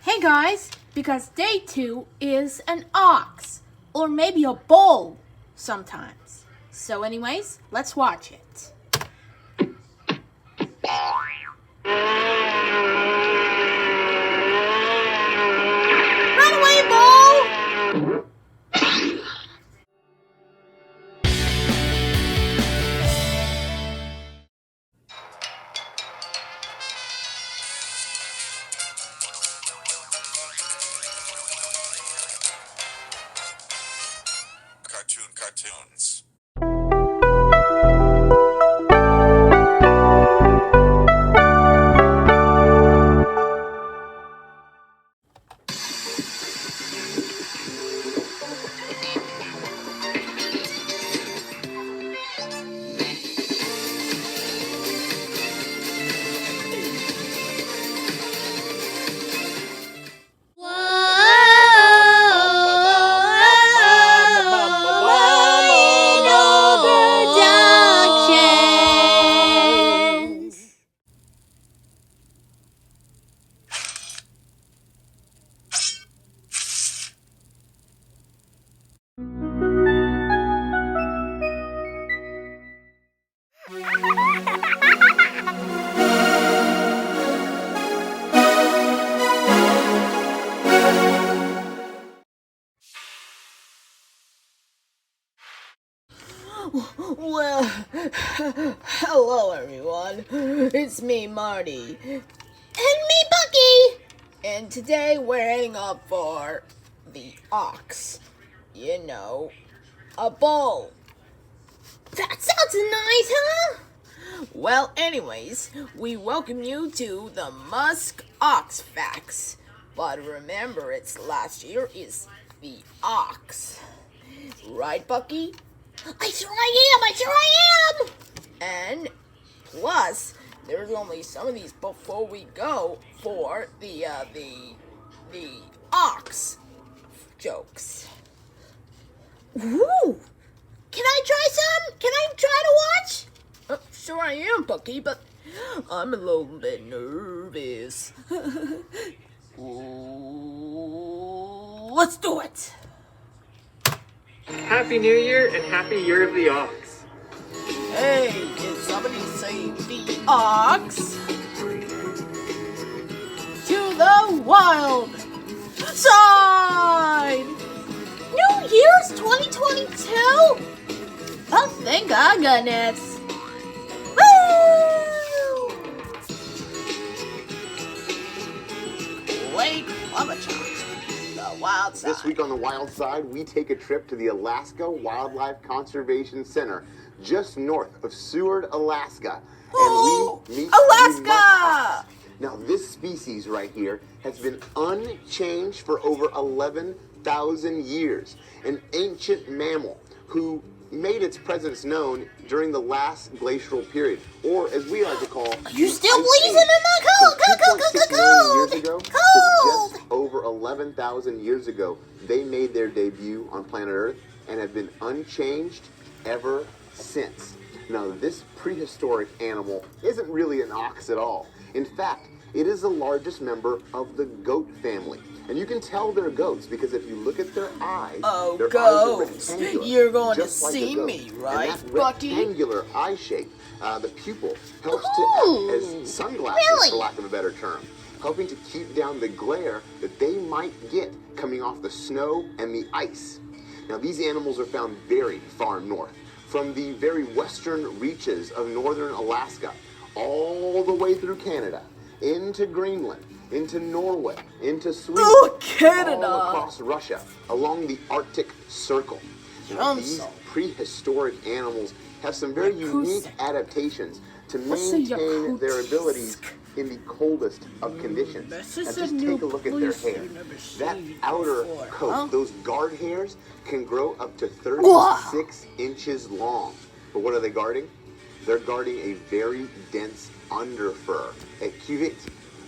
Hey guys, because day 2 is an ox, or maybe a bull sometimes. So anyways, let's watch it. Run away, bull! Cartoons. Well, hello everyone. It's me, Marty. And me, Bucky! And today we're heading up for the ox. You know, a bull. That sounds nice, huh? Well, anyways, we welcome you to the Musk Ox Facts. But remember, it's last year is the ox. Right, Bucky? I sure I am! And plus, there's only some of these before we go for the ox jokes. Ooh! Can I try some? Can I try to watch? Sure I am, Bucky, but I'm a little bit nervous. Let's do it! Happy New Year and Happy Year of the Ox. Hey, did somebody say the ox? To the wild side! New Year's 2022? Oh, thank God, goodness. Woo! Lake Lumberjack, the wild side. This week on the Wild Side, we take a trip to the Alaska Wildlife Conservation Center, just north of Seward, Alaska. Oh, and we meet Alaska! the musk ox. Now, this species right here has been unchanged for over 11,000 years. An ancient mammal who made its presence known during the last glacial period, or as we like to call, You still Ice bleeding in Age. the cold, From 2.6 million years ago to cold. just over 11,000 years ago, they made their debut on planet Earth and have been unchanged ever since. Now, this prehistoric animal isn't really an ox at all. In fact, it is the largest member of the goat family. And you can tell they're goats because if you look at their eyes, Oh, their goats. eyes are rectangular, You're going to just like a see goat. me, right, and that Bucky? rectangular eye shape, the pupil, helps Ooh, to act as sunglasses, really? for lack of a better term, helping to keep down the glare that they might get coming off the snow and the ice. Now, these animals are found very far north, from the very western reaches of northern Alaska, all the way through Canada, into Greenland, into Norway, into Sweden, Oh, Canada! all across Russia, along the Arctic Circle. Now, these Yumso. prehistoric animals have some very unique adaptations to What's a maintain their Yakutsk? abilities in the coldest of conditions. This Now, is just a new take a look at their place hair. I've never That seen outer before, coat, huh? those guard hairs, can grow up to 36 inches long. But what are they guarding? They're guarding a very dense underfur, a cuvette.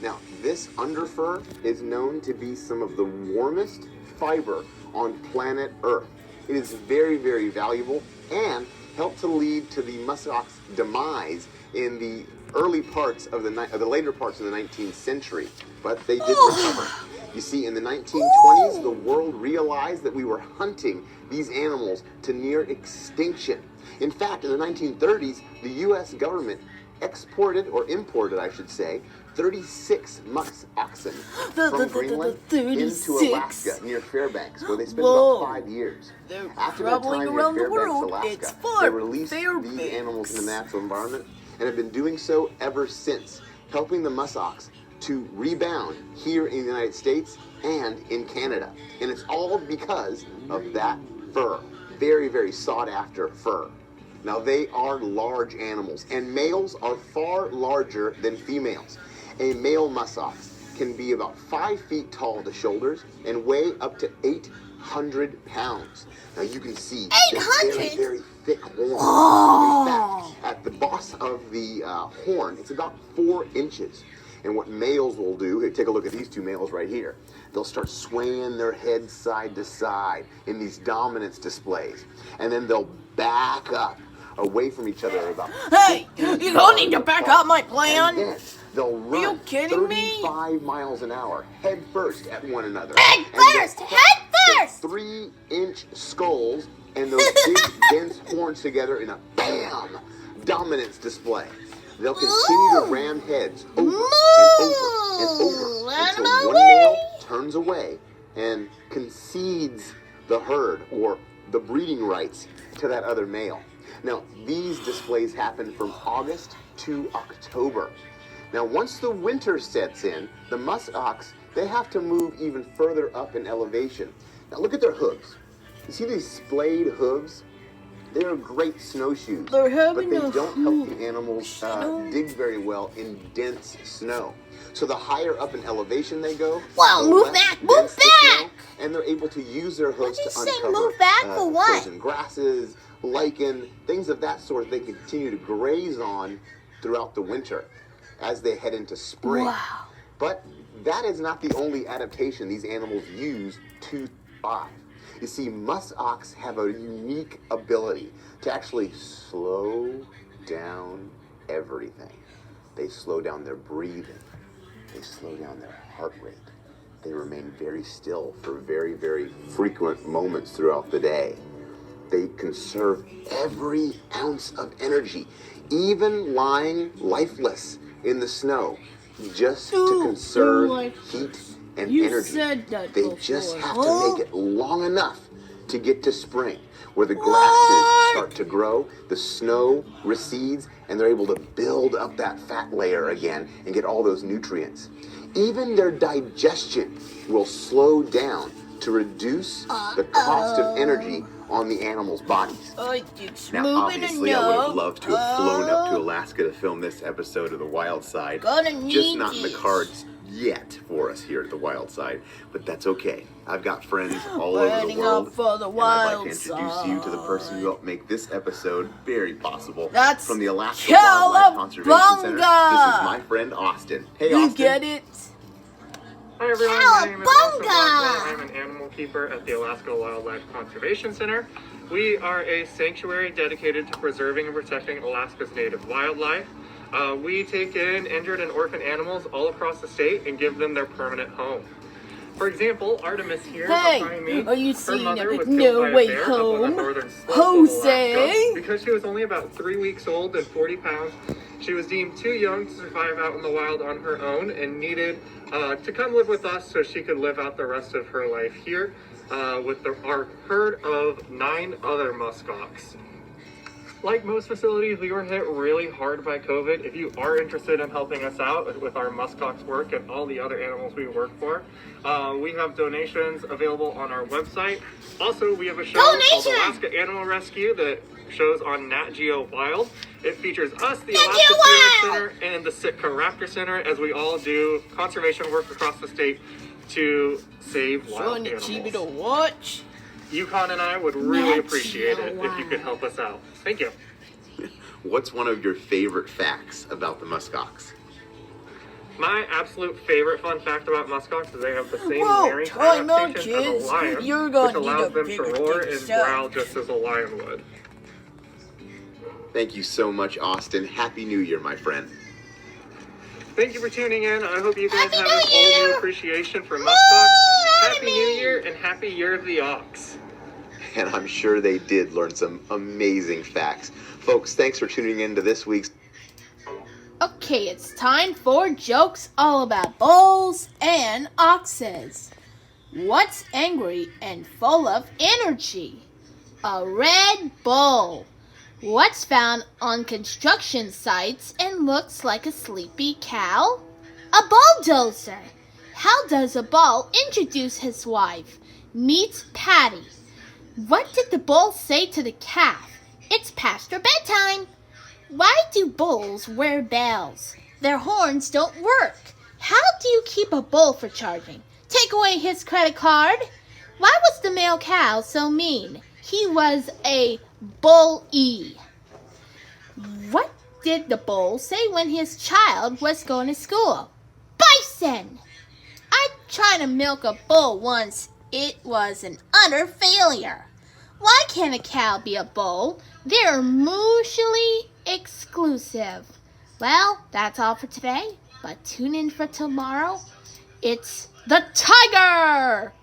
Now, this underfur is known to be some of the warmest fiber on planet Earth. It is very, very valuable and helped to lead to the musk ox demise in the early parts of the later parts of the 19th century. But they did recover. You see, in the 1920s, the world realized that we were hunting these animals to near extinction. In fact, in the 1930s, the U.S. government exported, or imported, I should say, 36 musk oxen from Greenland into Alaska near Fairbanks, where they spent about 5 years. After their time near Fairbanks, Alaska, they released these animals in the natural environment and have been doing so ever since, helping the musk ox to rebound here in the United States and in Canada. And it's all because of that fur. Very, very sought after fur. Now, they are large animals, and males are far larger than females. A male musk ox can be about 5 feet tall at the shoulders and weigh up to 800 pounds. Now, you can see this very, very thick horn. In fact, at the boss of the horn, it's about 4 inches. And what males will do, hey, take a look at these two males right here. They'll start swaying their heads side to side in these dominance displays. And then they'll back up away from each other about... Hey, you don't need to back up my plan. And then they'll run Are you kidding me? 35 miles an hour, head first at one another. Head first! Head first! 3-inch skulls and those big, dense horns together in a BAM! Dominance display. They'll continue to ram heads over and over until one male turns away and concedes the herd or the breeding rights to that other male. Now, these displays happen from August to October. Now, once the winter sets in, the musk ox, they have to move even further up in elevation. Now, look at their hooves. You see these splayed hooves? They're great snowshoes, but they don't help the animals dig very well in dense snow. So the higher up in elevation they go, Well, move back, move back! And they're able to use their hooves to uncover move back for what? frozen grasses, lichen, things of that sort they continue to graze on throughout the winter as they head into spring. Wow. But that is not the only adaptation these animals use to survive. You see, musk ox have a unique ability to actually slow down everything. They slow down their breathing. They slow down their heart rate. They remain very still for very, very frequent moments throughout the day. They conserve every ounce of energy, even lying lifeless in the snow, just to conserve heat and energy. They just have to make it long enough to get to spring, where the grasses start to grow, the snow recedes, and they're able to build up that fat layer again and get all those nutrients. Even their digestion will slow down to reduce the cost of energy on the animals' bodies. Now, obviously, I would have loved to have flown up to Alaska to film this episode of The Wild Side. Just not in the cards yet for us here at The Wild Side, but that's okay. I've got friends all over the world, and I'd like to introduce you to the person who helped make this episode very possible. That's from the Alaska Wildlife Conservation Center. This is my friend Austin. Hey, Austin. You get it? Hi everyone, my name is Austin Blackman. I'm an animal keeper at the Alaska Wildlife Conservation Center. We are a sanctuary dedicated to preserving and protecting Alaska's native wildlife. We take in injured and orphaned animals all across the state and give them their permanent home. For example, Artemis here behind me, are you her seeing mother was No killed by a Way bear up on the Home? northern slope of Alaska. Jose? Because she was only about 3 weeks old and 40 pounds, she was deemed too young to survive out in the wild on her own and needed to come live with us so she could live out the rest of her life here with our herd of 9 other musk ox. Like most facilities, we were hit really hard by COVID. If you are interested in helping us out with our musk ox work and all the other animals we work for, we have donations available on our website. Also, we have a show called Alaska Animal Rescue that shows on Nat Geo Wild. It features us, the Alaska T.O.T.S Center, and the Sitka Raptor Center, as we all do conservation work across the state to save wild animals. To watch. Yukon and I would really appreciate it if you could help us out. Thank you. What's one of your favorite facts about the musk ox? My absolute favorite fun fact about musk ox is they have the same marine time out, adaptation as kids. a lion, You're gonna which allows need a them to bigger roar dick and shot. growl just as a lion would. Thank you so much, Austin. Happy New Year, my friend. Thank you for tuning in. I hope you guys Happy have New a whole Year! new appreciation for Musk Woo! Ox. Happy New Enemy! Year and Happy Year of the Ox. And I'm sure they did learn some amazing facts. Folks, thanks for tuning in to this week's. Okay, it's time for jokes all about bulls and oxes. What's angry and full of energy? A red bull. What's found on construction sites and looks like a sleepy cow? A bulldozer. How does a bull introduce his wife? Meets Patty. What did the bull say to the calf? It's past her bedtime. Why do bulls wear bells? Their horns don't work. How do you keep a bull for charging? Take away his credit card. Why was the male cow so mean? He was a bully. What did the bull say when his child was going to school? Bison! I tried to milk a bull once. It was an utter failure. Why can't a cow be a bull? They're mutually exclusive. Well, that's all for today, but tune in for tomorrow. It's the tiger!